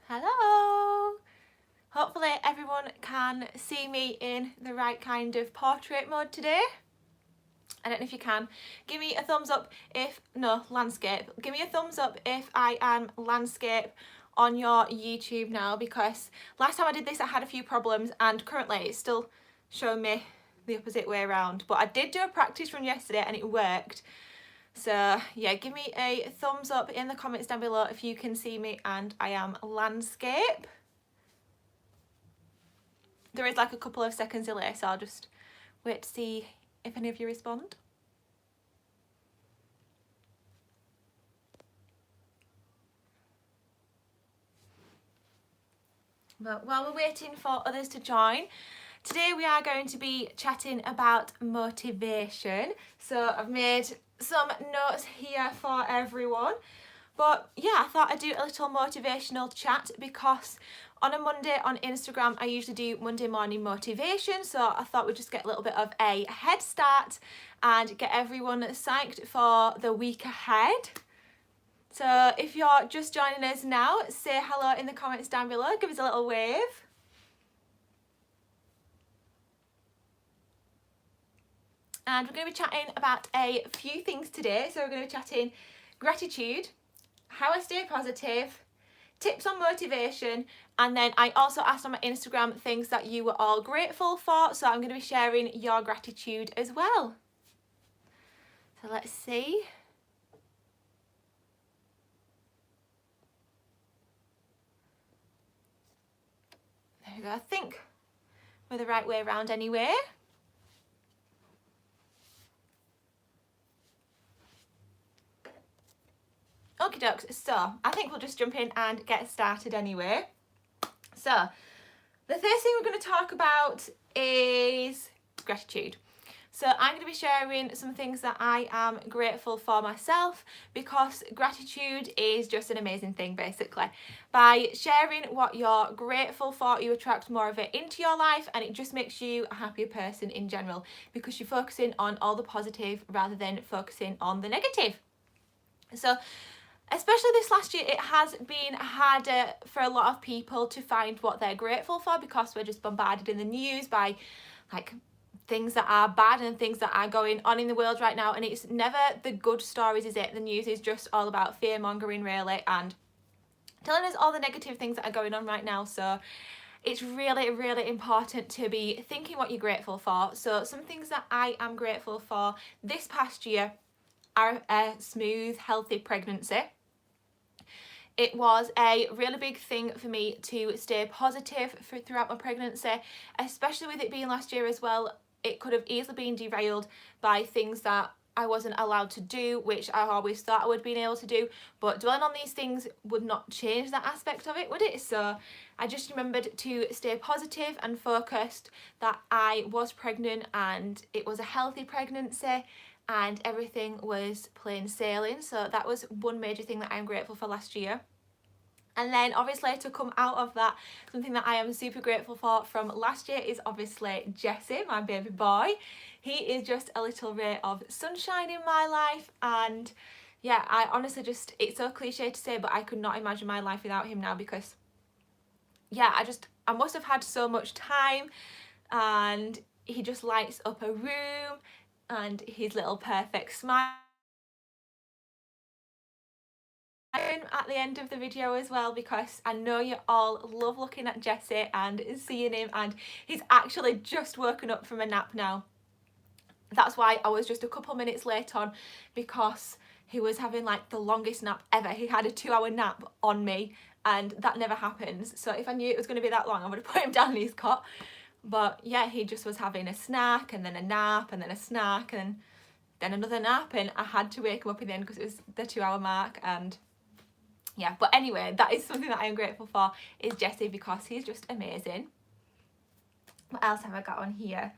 Hello! Hopefully everyone can see me in the right kind of portrait mode today. I don't know if you can. Give me a thumbs up if, no, landscape. Give me a thumbs up if I am landscape on your YouTube now, because last time I did this I had a few problems and currently it's still showing me the opposite way around. But I did do a practice from yesterday and it worked. So yeah, give me a thumbs up in the comments down below if you can see me and I am landscape. There is like a couple of seconds delay, so I'll just wait to see if any of you respond. But while we're waiting for others to join, today we are going to be chatting about motivation. So I've made some notes here for everyone. But yeah, I thought I'd do a little motivational chat because on a Monday on Instagram, I usually do Monday morning motivation. So I thought we'd just get a little bit of a head start and get everyone psyched for the week ahead. So if you're just joining us now, say hello in the comments down below, give us a little wave. And we're going to be chatting about a few things today. So we're going to be chatting gratitude, how I stay positive, tips on motivation, and then I also asked on my Instagram things that you were all grateful for, so I'm going to be sharing your gratitude as well. So let's see. There we go. I think we're the right way around anyway. Okie dokes, so I think we'll just jump in and get started anyway. So the first thing we're going to talk about is gratitude. So I'm going to be sharing some things that I am grateful for myself, because gratitude is just an amazing thing basically. By sharing what you're grateful for, you attract more of it into your life and it just makes you a happier person in general, because you're focusing on all the positive rather than focusing on the negative. So especially this last year, it has been harder for a lot of people to find what they're grateful for, because we're just bombarded in the news by like things that are bad and things that are going on in the world right now, and it's never the good stories, is it? The news is just all about fear mongering really, and telling us all the negative things that are going on right now. So it's really, really important to be thinking what you're grateful for. So some things that I am grateful for this past year are a smooth, healthy pregnancy. It was a really big thing for me to stay positive throughout my pregnancy, especially with it being last year as well. It could have easily been derailed by things that I wasn't allowed to do, which I always thought I would be able to do, but dwelling on these things would not change that aspect of it, would it? So I just remembered to stay positive and focused that I was pregnant and it was a healthy pregnancy and everything was plain sailing. So that was one major thing that I'm grateful for last year. And then obviously to come out of that, something that I am super grateful for from last year is obviously Jesse, my baby boy. He is just a little ray of sunshine in my life, and yeah, I honestly just, it's so cliche to say, but I could not imagine my life without him now, because yeah, I must have had so much time, and he just lights up a room, and his little perfect smile at the end of the video as well, because I know you all love looking at Jesse and seeing him, and he's actually just woken up from a nap now. That's why I was just a couple minutes late on, because he was having like the longest nap ever. He had a 2-hour nap on me, and that never happens. So if I knew it was going to be that long, I would have put him down in his cot. But yeah, he just was having a snack and then a nap and then a snack and then another nap, and I had to wake him up in the end because it was the 2-hour mark. And yeah, but anyway, that is something that I am grateful for, is Jesse, because he's just amazing. What else have I got on here?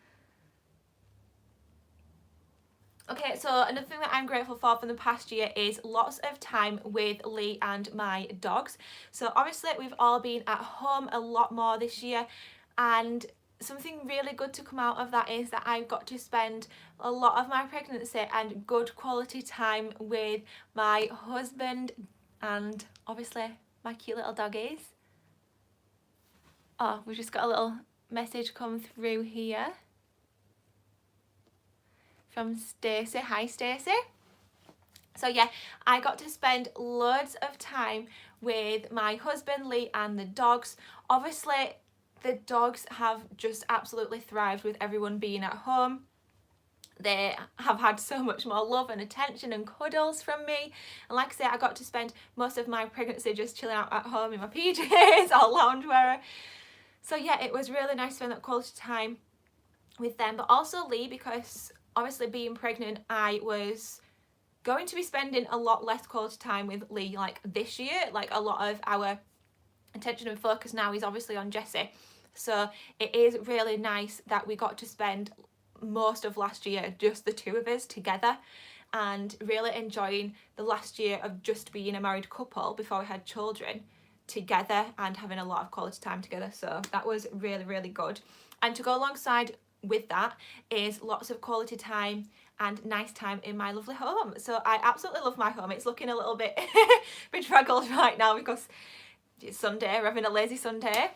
Okay, so another thing that I'm grateful for from the past year is lots of time with Lee and my dogs. So obviously we've all been at home a lot more this year, and something really good to come out of that is that I've got to spend a lot of my pregnancy and good quality time with my husband and obviously my cute little doggies. Oh, we've just got a little message come through here from Stacey. Hi, Stacey. So yeah, I got to spend loads of time with my husband, Lee, and the dogs. Obviously, the dogs have just absolutely thrived with everyone being at home. They have had so much more love and attention and cuddles from me. And like I say, I got to spend most of my pregnancy just chilling out at home in my PJs or loungewear. So yeah, it was really nice to spend that quality time with them. But also Lee, because obviously being pregnant, I was going to be spending a lot less quality time with Lee like this year. Like a lot of our attention and focus now is obviously on Jessie. So it is really nice that we got to spend most of last year just the two of us together, and really enjoying the last year of just being a married couple before we had children together and having a lot of quality time together. So that was really, really good. And to go alongside with that is lots of quality time and nice time in my lovely home. So I absolutely love my home. It's looking a little bit bedraggled right now because it's Sunday, we're having a lazy Sunday.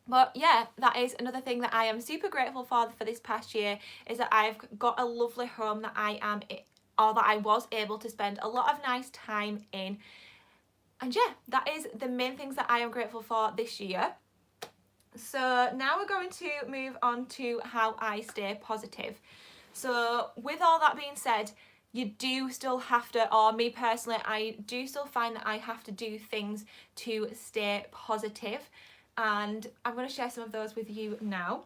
But yeah, that is another thing that I am super grateful for this past year, is that I've got a lovely home that I was able to spend a lot of nice time in. And yeah, that is the main things that I am grateful for this year. So now we're going to move on to how I stay positive. So with all that being said, you do still have to, or me personally, I do still find that I have to do things to stay positive. And I'm going to share some of those with you now.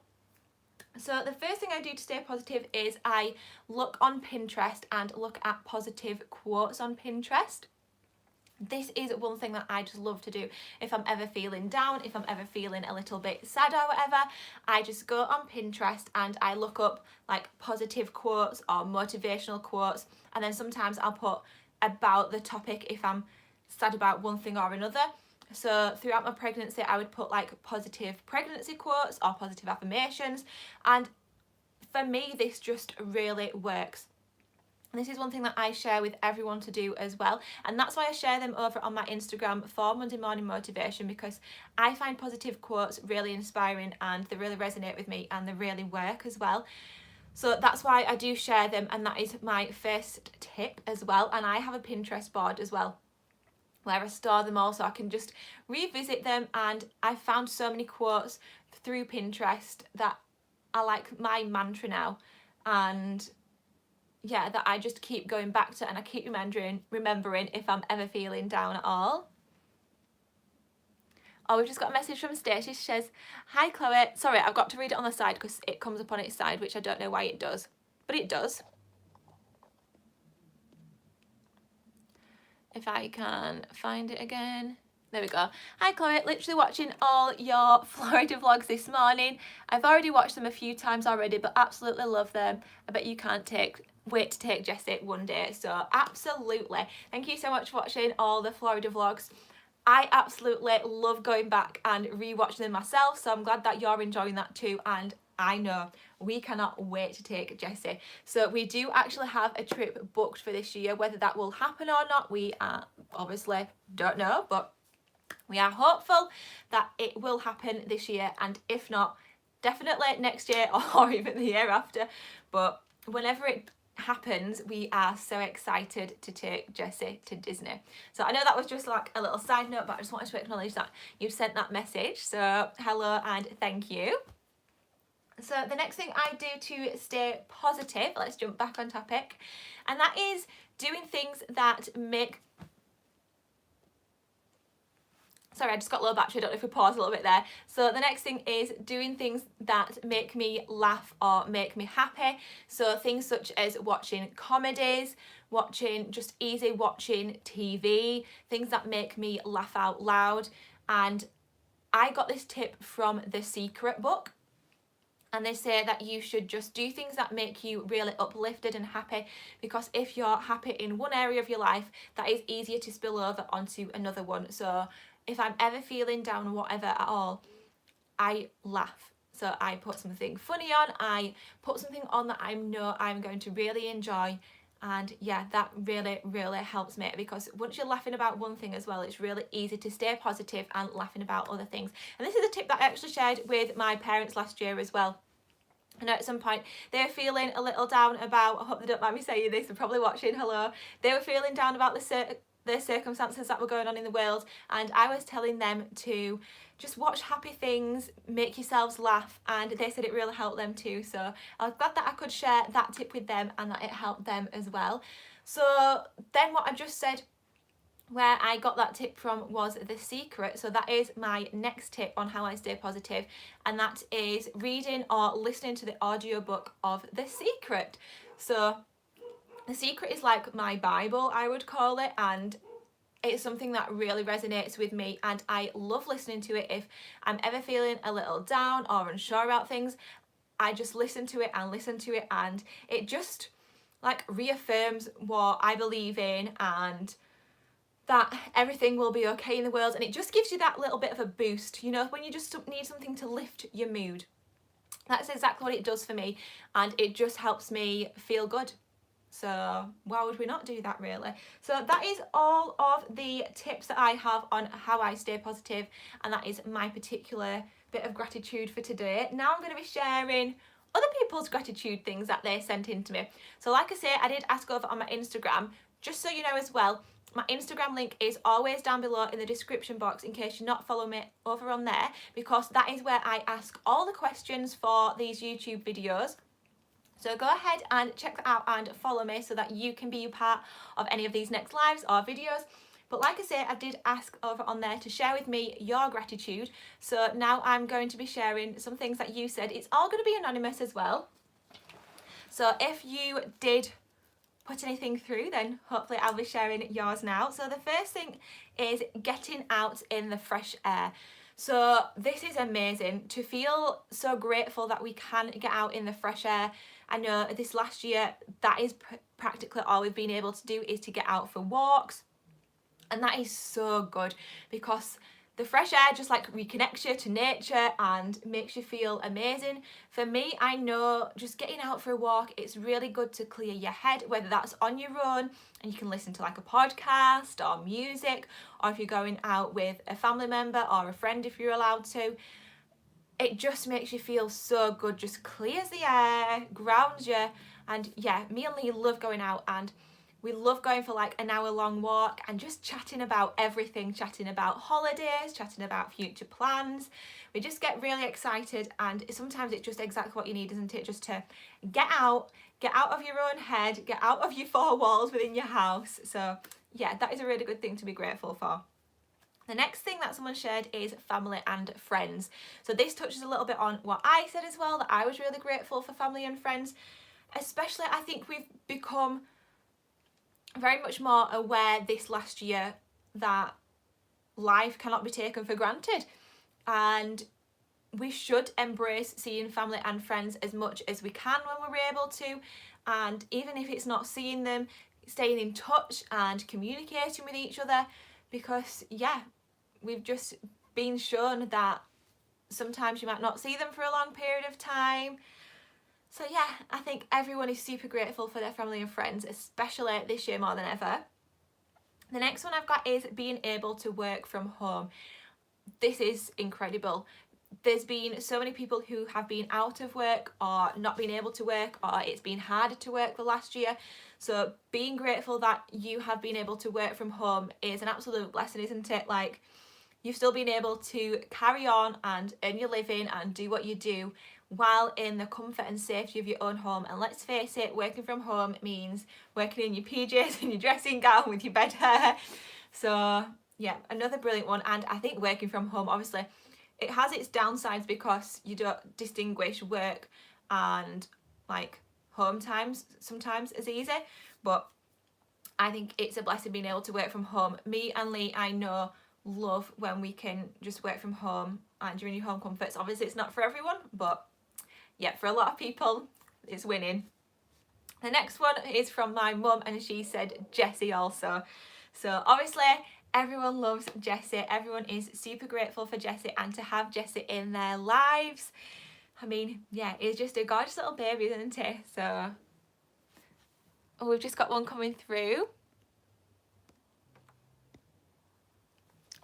So the first thing I do to stay positive is I look on Pinterest and look at positive quotes on Pinterest. This is one thing that I just love to do. If I'm ever feeling down, if I'm ever feeling a little bit sad or whatever, I just go on Pinterest and I look up like positive quotes or motivational quotes, and then sometimes I'll put about the topic if I'm sad about one thing or another. So throughout my pregnancy, I would put like positive pregnancy quotes or positive affirmations, and for me this just really works. This is one thing that I share with everyone to do as well, and that's why I share them over on my Instagram for Monday Morning Motivation, because I find positive quotes really inspiring and they really resonate with me and they really work as well. So that's why I do share them, and that is my first tip as well. And I have a Pinterest board as well where I store them all so I can just revisit them, and I found so many quotes through Pinterest that are like my mantra now, and yeah, that I just keep going back to, and I keep remembering if I'm ever feeling down at all. Oh, we've just got a message from Stacey. She says, hi Chloe. Sorry, I've got to read it on the side because it comes up on its side, which I don't know why it does, but it does. If I can find it again. There we go. Hi Chloe, literally watching all your Florida vlogs this morning. I've already watched them a few times already, but absolutely love them. I bet you can't wait to take Jessie one day. So absolutely. Thank you so much for watching all the Florida vlogs. I absolutely love going back and rewatching them myself. So I'm glad that you're enjoying that too. And I know we cannot wait to take Jessie. So we do actually have a trip booked for this year. Whether that will happen or not, we obviously don't know, but we are hopeful that it will happen this year, and if not, definitely next year or even the year after. But whenever it happens, we are so excited to take Jessie to Disney. So I know that was just like a little side note, but I just wanted to acknowledge that you've sent that message. So hello and thank you. So the next thing I do to stay positive, let's jump back on topic, and that is doing things that make... Sorry, I just got low battery, I don't know if we paused a little bit there. So the next thing is doing things that make me laugh or make me happy. So things such as watching comedies, watching TV, things that make me laugh out loud. And I got this tip from The Secret book. And they say that you should just do things that make you really uplifted and happy, because if you're happy in one area of your life, that is easier to spill over onto another one. So if I'm ever feeling down, whatever at all, I laugh. So I put something funny on, I put something on that I know I'm going to really enjoy, And yeah, that really, really helps me, because once you're laughing about one thing as well, it's really easy to stay positive and laughing about other things. And this is a tip that I actually shared with my parents last year as well. I know at some point they were feeling a little down about, I hope they don't mind me saying this, they're probably watching, hello. They were feeling down about the circumstances that were going on in the world, and I was telling them to just watch happy things, make yourselves laugh, and they said it really helped them too. So I was glad that I could share that tip with them and that it helped them as well. So then what I just said, where I got that tip from, was The Secret. So that is my next tip on how I stay positive, and that is reading or listening to the audiobook of The Secret. So The Secret is like my Bible, I would call it, and it's something that really resonates with me, and I love listening to it. If I'm ever feeling a little down or unsure about things, I just listen to it, and it just like reaffirms what I believe in, and that everything will be okay in the world, and it just gives you that little bit of a boost, you know, when you just need something to lift your mood. That's exactly what it does for me, and it just helps me feel good. So why would we not do that, really? So that is all of the tips that I have on how I stay positive, and that is my particular bit of gratitude for today. Now I'm going to be sharing other people's gratitude things that they sent in to me. So like I say, I did ask over on my Instagram, just so you know as well, my Instagram link is always down below in the description box in case you're not following me over on there, because that is where I ask all the questions for these YouTube videos. So go ahead and check that out and follow me so that you can be a part of any of these next lives or videos. But like I say, I did ask over on there to share with me your gratitude. So now I'm going to be sharing some things that you said. It's all going to be anonymous as well. So if you did put anything through, then hopefully I'll be sharing yours now. So the first thing is getting out in the fresh air. So this is amazing, to feel so grateful that we can get out in the fresh air. I know this last year, that is practically all we've been able to do, is to get out for walks. And that is so good, because the fresh air just like reconnects you to nature and makes you feel amazing. For me, I know just getting out for a walk, it's really good to clear your head, whether that's on your own and you can listen to like a podcast or music, or if you're going out with a family member or a friend if you're allowed to. It just makes you feel so good, just clears the air, grounds you. And yeah, me and Lee love going out, and we love going for like an hour long walk and just chatting about everything, chatting about holidays, chatting about future plans. We just get really excited, and sometimes it's just exactly what you need, isn't it? Just to get out of your own head, get out of your four walls within your house. So yeah, that is a really good thing to be grateful for. The next thing that someone shared is family and friends. So this touches a little bit on what I said as well, that I was really grateful for family and friends. Especially, I think we've become very much more aware this last year that life cannot be taken for granted, and we should embrace seeing family and friends as much as we can when we're able to. And even if it's not seeing them, staying in touch and communicating with each other, because yeah, we've just been shown that sometimes you might not see them for a long period of time. So yeah, I think everyone is super grateful for their family and friends, especially this year more than ever. The next one I've got is being able to work from home. This is incredible. There's been so many people who have been out of work or not been able to work, or it's been harder to work the last year. So being grateful that you have been able to work from home is an absolute blessing, isn't it? Like, you've still been able to carry on and earn your living and do what you do while in the comfort and safety of your own home. And let's face it, working from home means working in your PJs and your dressing gown with your bed hair. So yeah, another brilliant one. And I think working from home, obviously, it has its downsides because you don't distinguish work and like home times sometimes as easy, but I think it's a blessing being able to work from home. Me and Lee, I know, love when we can just work from home and during your home comforts. Obviously it's not for everyone, but yeah, for a lot of people it's winning. The next one is from my mum, and she said Jessie also. So obviously everyone loves Jessie, everyone is super grateful for Jessie, and to have Jessie in their lives, I mean, yeah, it's just a gorgeous little baby, isn't it? So Oh, we've just got one coming through,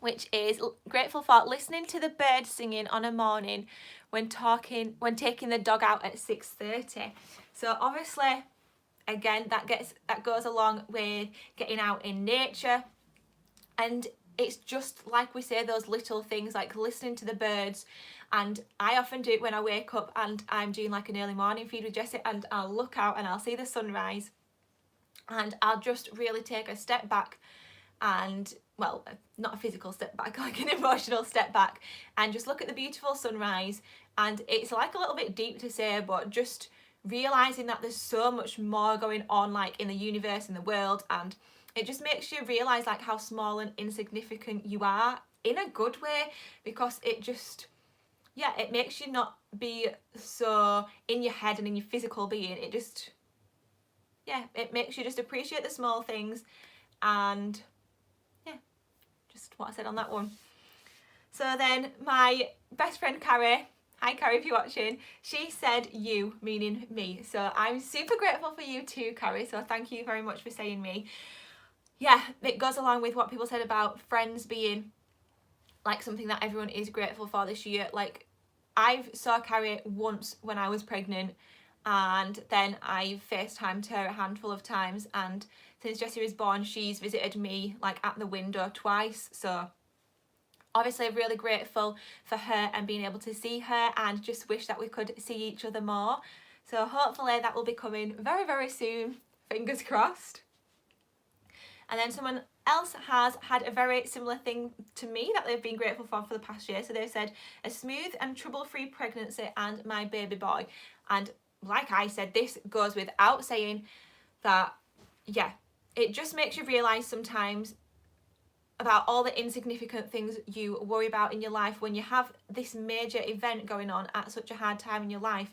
which is grateful for listening to the birds singing on a morning when taking the dog out at 6:30. So obviously, again, that goes along with getting out in nature, and it's just like we say, those little things like listening to the birds. And I often do it when I wake up and I'm doing like an early morning feed with Jessie, and I'll look out and I'll see the sunrise, and I'll just really take a step back, and well, not a physical step back, like an emotional step back, and just look at the beautiful sunrise. And it's like a little bit deep to say, but just realizing that there's so much more going on, like in the universe, in the world, and it just makes you realize like how small and insignificant you are in a good way, because it just, yeah, it makes you not be so in your head and in your physical being. It just, yeah, it makes you just appreciate the small things. And yeah, just what I said on that one. So then my best friend Carrie, hi Carrie if you're watching, she said you, meaning me. So I'm super grateful for you too, Carrie, so thank you very much for saying me. Yeah, it goes along with what people said about friends being like something that everyone is grateful for this year. Like, I've saw Carrie once when I was pregnant, and then I've FaceTimed her a handful of times, and since Jessie was born she's visited me like at the window twice. So obviously I'm really grateful for her and being able to see her, and just wish that we could see each other more. So hopefully that will be coming very, very soon, fingers crossed. And then someone else has had a very similar thing to me that they've been grateful for the past year. So they've said a smooth and trouble-free pregnancy and my baby boy. And like I said, this goes without saying that, yeah, it just makes you realise sometimes about all the insignificant things you worry about in your life when you have this major event going on at such a hard time in your life,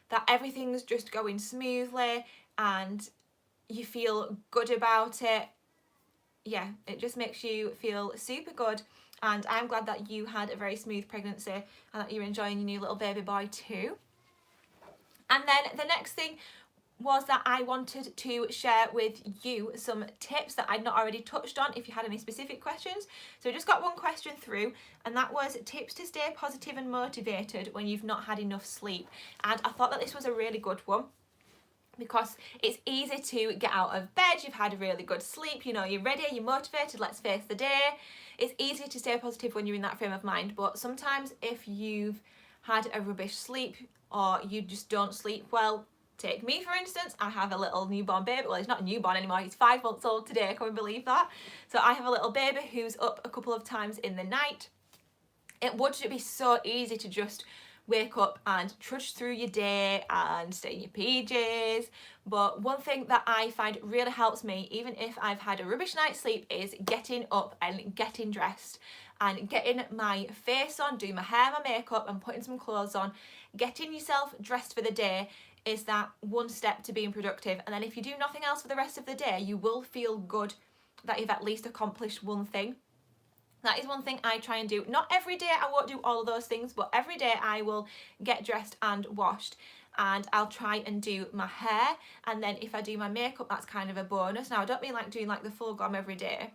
that everything's just going smoothly and you feel good about it. Yeah, it just makes you feel super good. And I'm glad that you had a very smooth pregnancy and that you're enjoying your new little baby boy too. And then the next thing was that I wanted to share with you some tips that I'd not already touched on if you had any specific questions. So I just got one question through, and that was tips to stay positive and motivated when you've not had enough sleep. And I thought that this was a really good one, because it's easy to get out of bed, you've had a really good sleep, you know, you're ready, you're motivated, let's face the day. It's easy to stay positive when you're in that frame of mind, but sometimes if you've had a rubbish sleep or you just don't sleep well, take me for instance, I have a little newborn baby. Well, he's not a newborn anymore, he's 5 months old today, can we believe that? So I have a little baby who's up a couple of times in the night. It would be so easy to just wake up and trudge through your day and stay in your PJs. But one thing that I find really helps me, even if I've had a rubbish night's sleep, is getting up and getting dressed and getting my face on, doing my hair, my makeup and putting some clothes on. Getting yourself dressed for the day is that one step to being productive. And then if you do nothing else for the rest of the day, you will feel good that you've at least accomplished one thing. That is one thing I try and do. Not every day, I won't do all of those things, but every day I will get dressed and washed, and I'll try and do my hair. And then if I do my makeup, that's kind of a bonus. Now, I don't mean like doing like the full glam every day.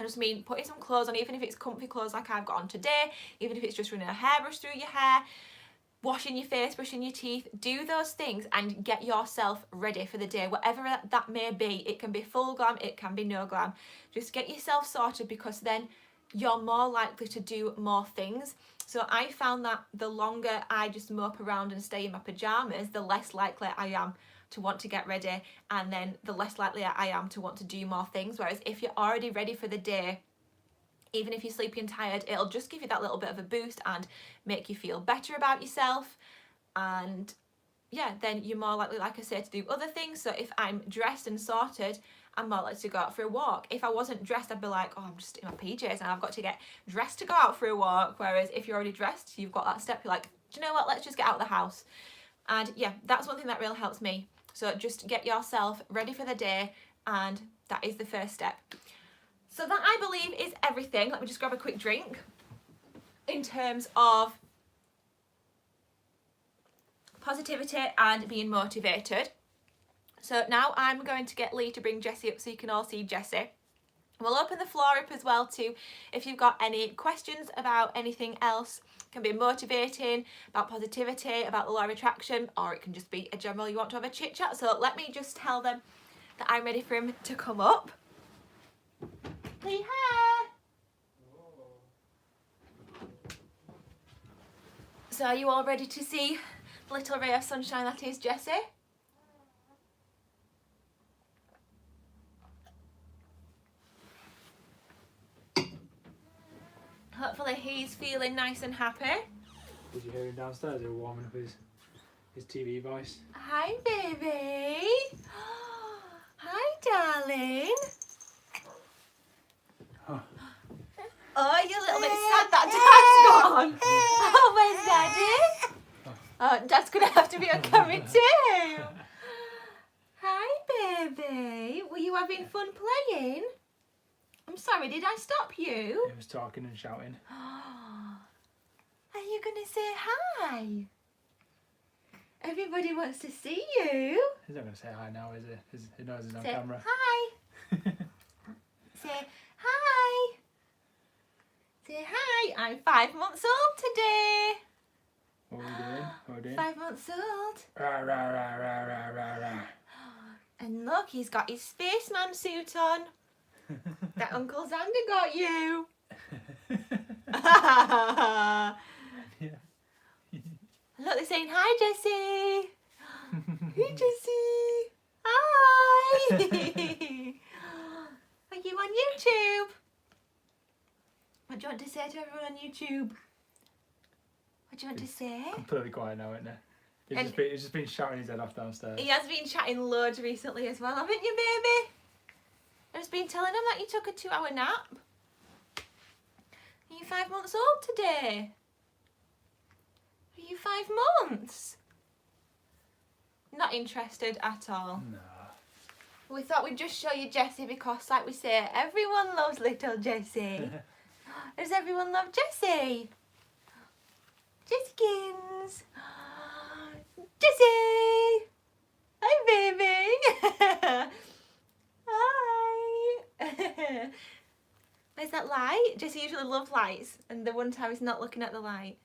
I just mean putting some clothes on, even if it's comfy clothes like I've got on today, even if it's just running a hairbrush through your hair, washing your face, brushing your teeth. Do those things and get yourself ready for the day, whatever that may be. It can be full glam, it can be no glam. Just get yourself sorted, because then you're more likely to do more things. So I found that the longer I just mope around and stay in my pajamas, the less likely I am to want to get ready, and then the less likely I am to want to do more things. Whereas if you're already ready for the day, even if you're sleepy and tired, it'll just give you that little bit of a boost and make you feel better about yourself. And yeah, then you're more likely, like I said, to do other things. So if I'm dressed and sorted, I'm more likely to go out for a walk. If I wasn't dressed, I'd be like, oh, I'm just in my PJs and I've got to get dressed to go out for a walk. Whereas if you're already dressed, you've got that step, you're like, do you know what, let's just get out of the house. And yeah, that's one thing that really helps me. So just get yourself ready for the day, and that is the first step. So that, I believe, is everything. Let me just grab a quick drink. In terms of positivity and being motivated. So now I'm going to get Lee to bring Jessie up so you can all see Jessie. We'll open the floor up as well too if you've got any questions about anything else. It can be motivating, about positivity, about the law of attraction, or it can just be a general you want to have a chit chat. So let me just tell them that I'm ready for him to come up. Lee, Hare. So are you all ready to see the little ray of sunshine that is Jessie? Hopefully he's feeling nice and happy. Did you hear him downstairs? He was warming up his TV voice. Hi, baby. Hi, darling. Oh. Oh, you're a little bit sad that Dad's gone. Oh, where's Daddy? Oh, Dad's going to have to be on camera too. Hi, baby. Were you having fun playing? I'm sorry, did I stop you? He was talking and shouting. Are you going to say hi? Everybody wants to see you. He's not going to say hi now, is he? He knows he's on Say camera. hi. Say hi. Say hi. I'm 5 months old today. What are we doing? What are we doing? 5 months old. Rah, rah, rah, rah, rah, rah, rah. And look, he's got his spaceman suit on. That Uncle Xander got you. Yeah. Look, they're saying hi, Jessie. Hey, Jessie. Hi. Are you on YouTube? What do you want to say to everyone on YouTube? What do you want to say? Completely quiet now, isn't he? And- He's just been shouting his head off downstairs. He has been chatting loads recently as well, haven't you, baby? I've just been telling him that you took a 2-hour nap. Are you 5 months old today? Are you 5 months? Not interested at all. No. We thought we'd just show you Jessie because, like we say, everyone loves little Jessie. Does everyone love Jessie? Jessiekins. Jessie! Hi, baby! Hi! Where's that light? Jessie usually loves lights, and the one time he's not looking at the light.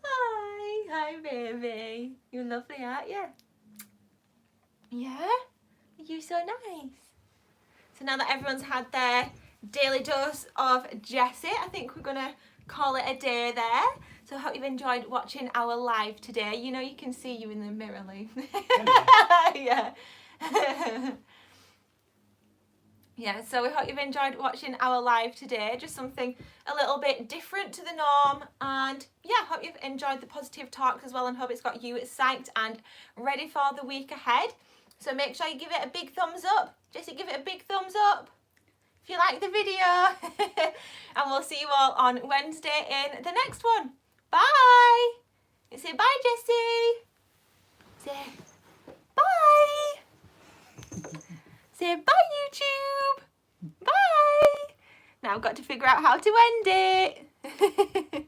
Hi, baby. You're lovely, aren't you? Yeah? Are you so nice? So now that everyone's had their daily dose of Jessie, I think we're going to call it a day there. So I hope you've enjoyed watching our live today. You know you can see you in the mirror, Lee. Yeah. Yeah, so we hope you've enjoyed watching our live today. Just something a little bit different to the norm. And yeah, hope you've enjoyed the positive talks as well and hope it's got you psyched and ready for the week ahead. So make sure you give it a big thumbs up. Jessie, give it a big thumbs up if you like the video. And we'll see you all on Wednesday in the next one. Bye. Say bye, Jessie. Say bye. Say bye, YouTube. Bye. Now I've got to figure out how to end it.